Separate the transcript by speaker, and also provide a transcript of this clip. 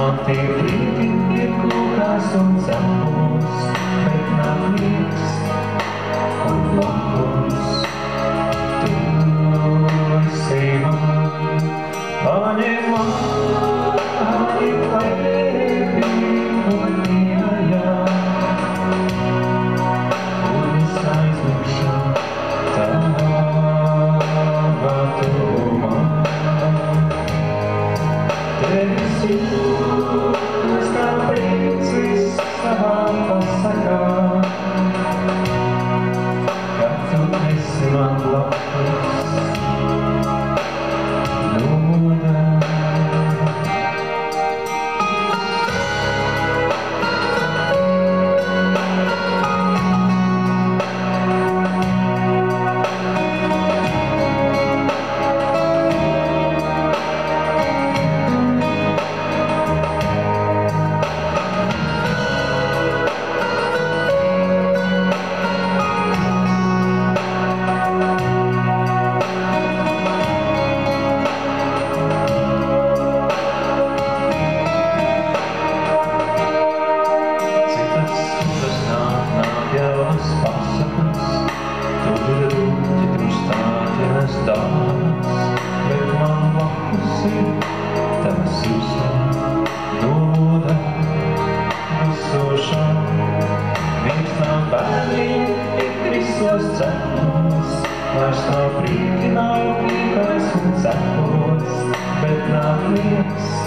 Speaker 1: Man tie brīdi ir kūkās un cepos, bet nav prieks un blakus. Tu esi man, paņem mani klēpī un mījā, un es aizmigšu tavā tuvumā. Tevis jūtas kā priecas savā pasakā, kad tu esi man blakus, nodā. Bet man blakus ir tavas jūsmas, noda visošā. Viņš nav bērniņu, tik visos cepos, vairs nav brīdi, nav kīkais un cepos, bet nav prieks